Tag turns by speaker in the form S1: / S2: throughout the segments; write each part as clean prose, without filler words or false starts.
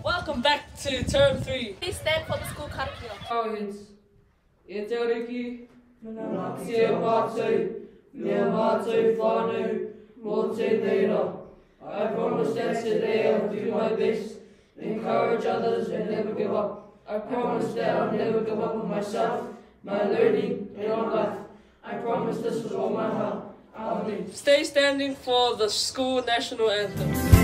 S1: Welcome back to Term 3.
S2: Please stand for the school curriculum.
S1: Poets. E te oriki, nā ki te mātou, mea mātou whānau, mō te reira. I promise that today I'll do my best, encourage others and never give up. I promise that I'll never give up on myself, my learning and on life. I promise this with all my heart. Amen. Stay standing for the school national anthem.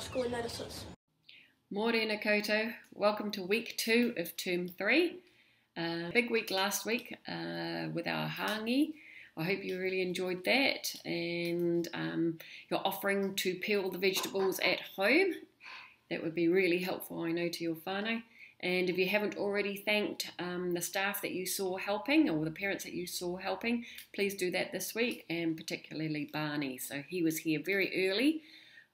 S2: School notices.
S3: Morena koutou, welcome to week 2 of term 3. Big week last week with our hangi. I hope you really enjoyed that, and you're offering to peel the vegetables at home. That would be really helpful, I know, to your whānau. And if you haven't already thanked the staff that you saw helping, or the parents that you saw helping, please do that this week, and particularly Barney. So he was here very early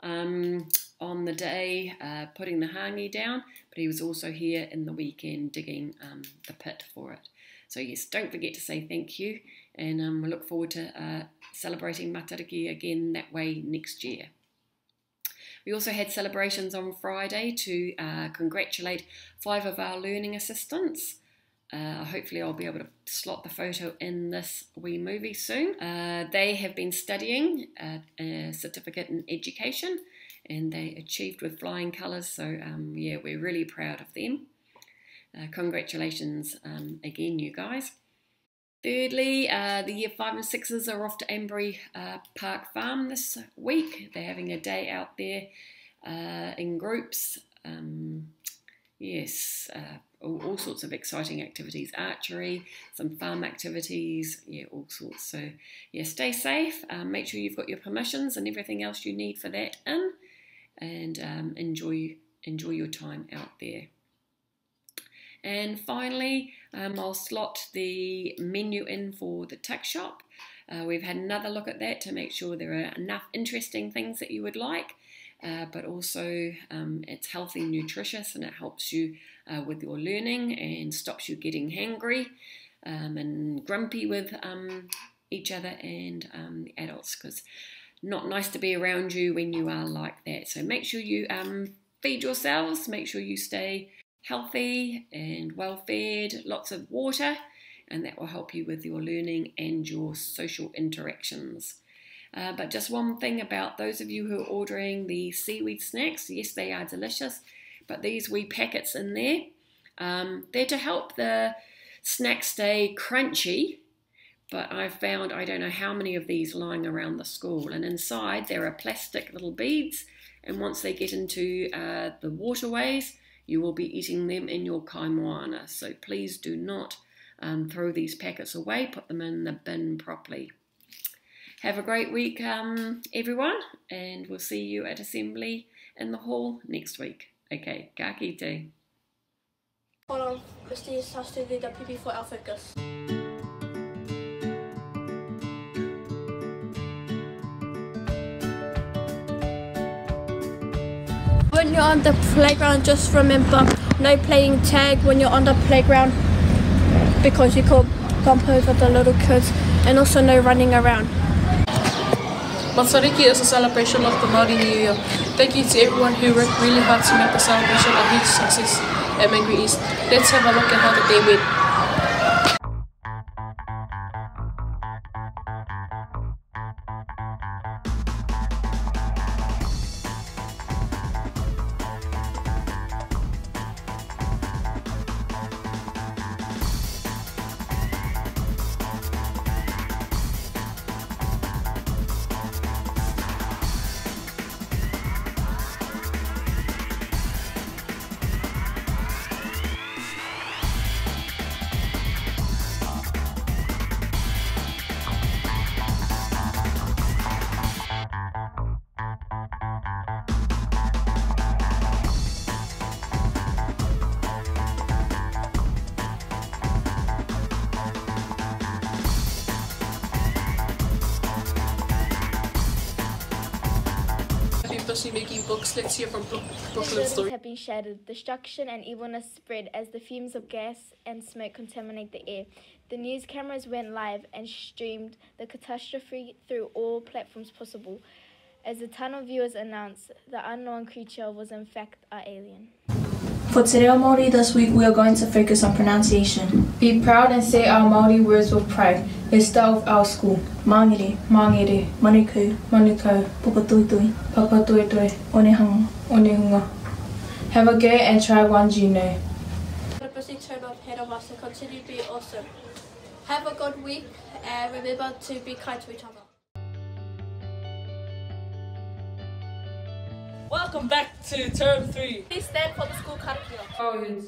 S3: on the day putting the hangi down, but he was also here in the weekend digging the pit for it. So yes, don't forget to say thank you, and we look forward to celebrating Matariki again that way next year. We also had celebrations on Friday to congratulate 5 of our learning assistants. Hopefully I'll be able to slot the photo in this wee movie soon. They have been studying a certificate in education, and they achieved with flying colours, so yeah, we're really proud of them. Congratulations again, you guys. Thirdly, the year 5 and 6s are off to Ambury Park Farm this week. They're having a day out there in groups. Yes, all sorts of exciting activities, archery, some farm activities, yeah, all sorts. So yeah, stay safe, make sure you've got your permissions and everything else you need for that in, and enjoy your time out there. And finally, I'll slot the menu in for the tuck shop. We've had another look at that to make sure there are enough interesting things that you would like, but also it's healthy and nutritious, and it helps you with your learning and stops you getting hangry and grumpy with each other and the adults, because not nice to be around you when you are like that. So make sure you feed yourselves, make sure you stay healthy and well fed, lots of water, and that will help you with your learning and your social interactions. But just one thing about those of you who are ordering the seaweed snacks, yes, they are delicious, but these wee packets in there, they're to help the snack stay crunchy, but I've found I don't know how many of these lying around the school, and inside there are plastic little beads, and once they get into the waterways, you will be eating them in your kaimoana. So please do not throw these packets away, put them in the bin properly. Have a great week, everyone, and we'll see you at Assembly in the hall next week. Okay, ka kite.
S2: Hold on, Mr. Sastu did the PP for Alphicus. When you're on the playground, just remember no playing tag when you're on the playground because you could bump over the little kids, and also no running around.
S4: Matariki is a celebration of the Māori New Year. Thank you to everyone who worked really hard to make the celebration a huge success at Mangere East. Let's have a look at how the day went. Busy making books. Let's hear from Brooklyn's story.
S5: Have been shattered. Destruction and evilness spread as the fumes of gas and smoke contaminate the air. The news cameras went live and streamed the catastrophe through all platforms possible. As the tunnel viewers announced, the unknown creature was in fact our alien.
S6: For Te Reo Māori this week, we are going to focus on pronunciation.
S7: Be proud and say our Māori words with pride. Let's start with our school.
S6: Mangere,
S7: Mangere,
S6: Manukau,
S7: Manukau,
S6: Papatoetoi,
S7: Papatoetoi,
S6: Onehunga,
S7: Onehunga. Have a go and try one you know.
S2: The busy turn up ahead of us and continue to be awesome. Have a good week and remember to be kind to each other.
S1: Welcome back to term 3.
S2: Please stand for the school karakia.
S1: Auhens.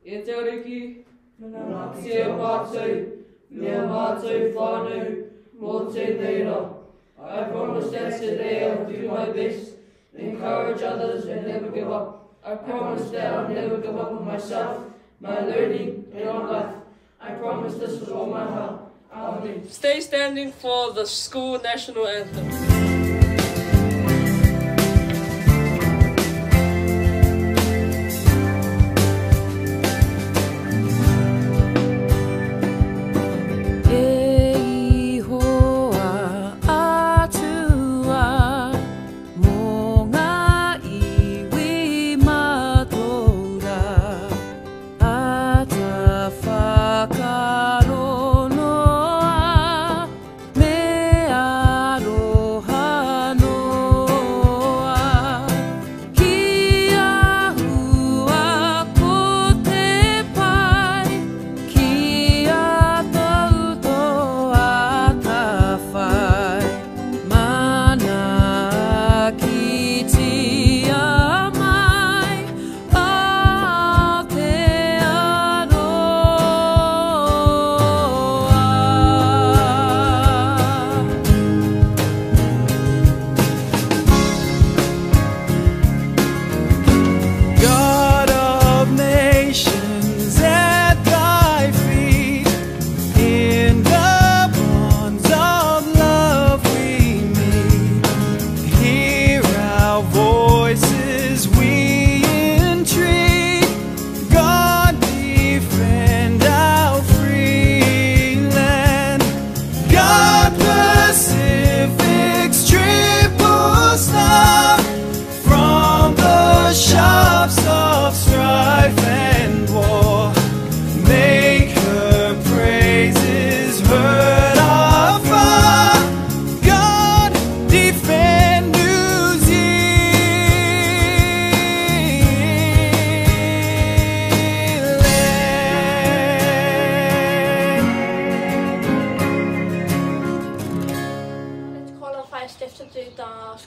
S1: E te ariki, ngā tia mātou, mea mātou whānau, mō te neira. I promise that today I'll do my best, encourage others and never give up. I promise that I'll never give up on myself, my learning and on life. I promise this with all my heart. Amen. Stay standing for the school national anthem.
S8: Aloha.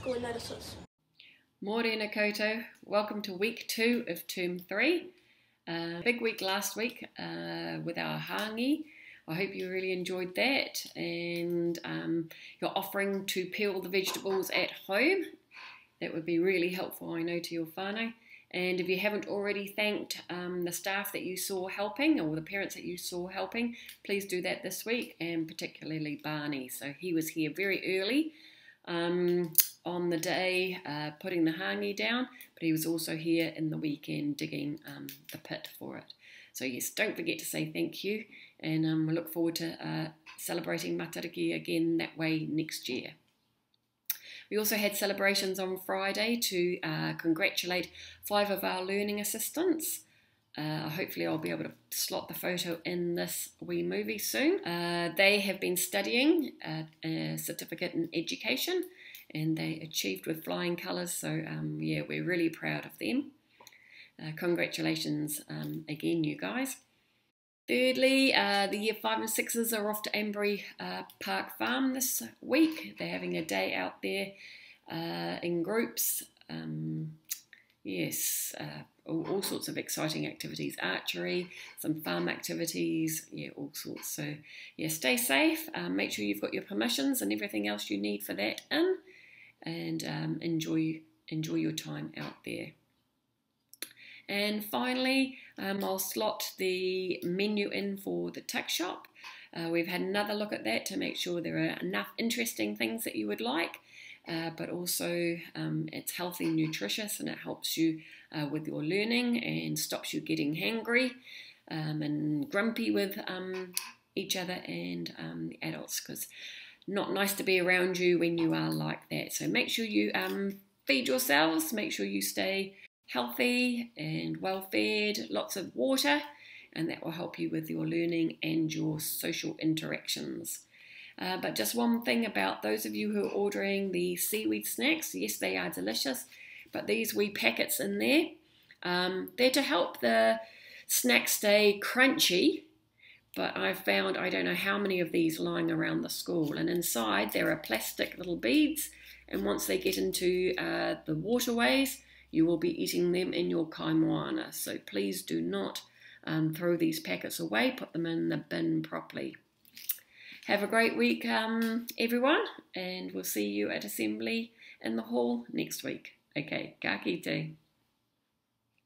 S2: school notices.
S3: Morena koutou, welcome to week 2 of term 3. Big week last week with our hangi. I hope you really enjoyed that, and you're offering to peel the vegetables at home. That would be really helpful, I know, to your whānau. And if you haven't already thanked the staff that you saw helping, or the parents that you saw helping, please do that this week, and particularly Barney. So he was here very early on the day putting the hangi down, but he was also here in the weekend digging the pit for it. So yes, don't forget to say thank you, and we look forward to celebrating Matariki again that way next year. We also had celebrations on Friday to congratulate 5 of our learning assistants. Hopefully I'll be able to slot the photo in this wee movie soon. They have been studying a certificate in education, and they achieved with flying colours, so yeah, we're really proud of them. Congratulations again, you guys. Thirdly, the year 5 and 6s are off to Ambury Park Farm this week. They're having a day out there in groups. Yes, all sorts of exciting activities, archery, some farm activities, yeah, all sorts. So yeah, stay safe, make sure you've got your permissions and everything else you need for that in, and enjoy your time out there. And finally, I'll slot the menu in for the tuck shop. We've had another look at that to make sure there are enough interesting things that you would like, but also it's healthy and nutritious, and it helps you with your learning and stops you getting hangry and grumpy with each other and the adults, because not nice to be around you when you are like that. So make sure you feed yourselves, make sure you stay healthy and well fed, lots of water, and that will help you with your learning and your social interactions. But just one thing about those of you who are ordering the seaweed snacks, yes, they are delicious, but these wee packets in there, they're to help the snack stay crunchy, but I've found I don't know how many of these lying around the school, and inside there are plastic little beads, and once they get into the waterways, you will be eating them in your kaimoana. So please do not throw these packets away, put them in the bin properly. Have a great week, everyone, and we'll see you at assembly in the hall next week. Okay, ka kite.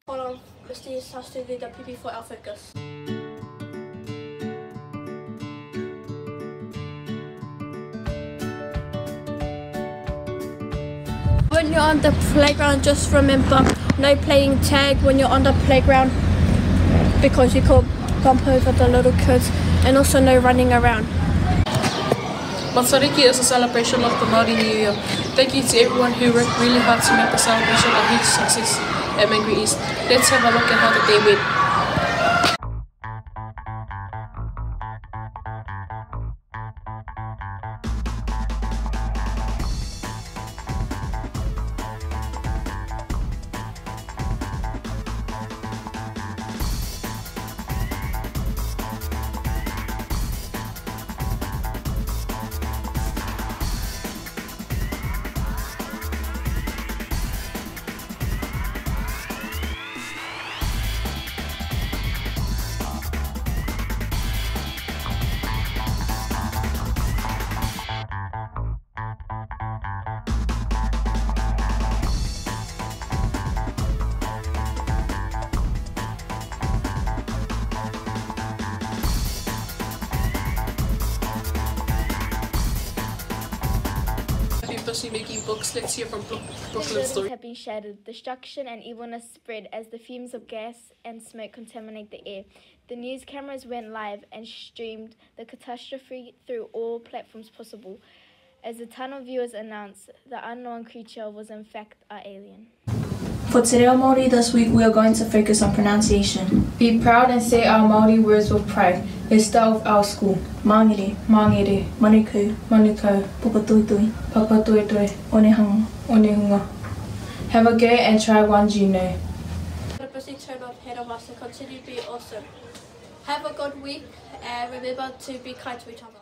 S2: Hold on, Christy has to do the PP for our focus. When you're on the playground, just remember no playing tag when you're on the playground, because you could bump over the little kids, and also no running around.
S4: Matariki is a celebration of the Māori New Year. Thank you to everyone who worked really hard to make the celebration a huge success at Mangere East. Let's have a look at how the day went. Busy making books. Let's hear from Brooklyn's story.
S5: Have been shattered. Destruction and evilness spread as the fumes of gas and smoke contaminate the air. The news cameras went live and streamed the catastrophe through all platforms possible. As a ton of viewers announced, the unknown creature was in fact our alien.
S6: For Te Reo Māori this week, we are going to focus on pronunciation.
S7: Be proud and say our Māori words with pride. Let's start with our school.
S6: Mangere,
S7: Mangere,
S6: Manukau,
S7: Manukau,
S6: Papatoetoi,
S7: Papatoetoi,
S6: Onehunga,
S7: Onehunga. Have a go and try ones you know.
S2: The busy turn ahead of us and continue to be awesome. Have a good week and remember to be kind to each other.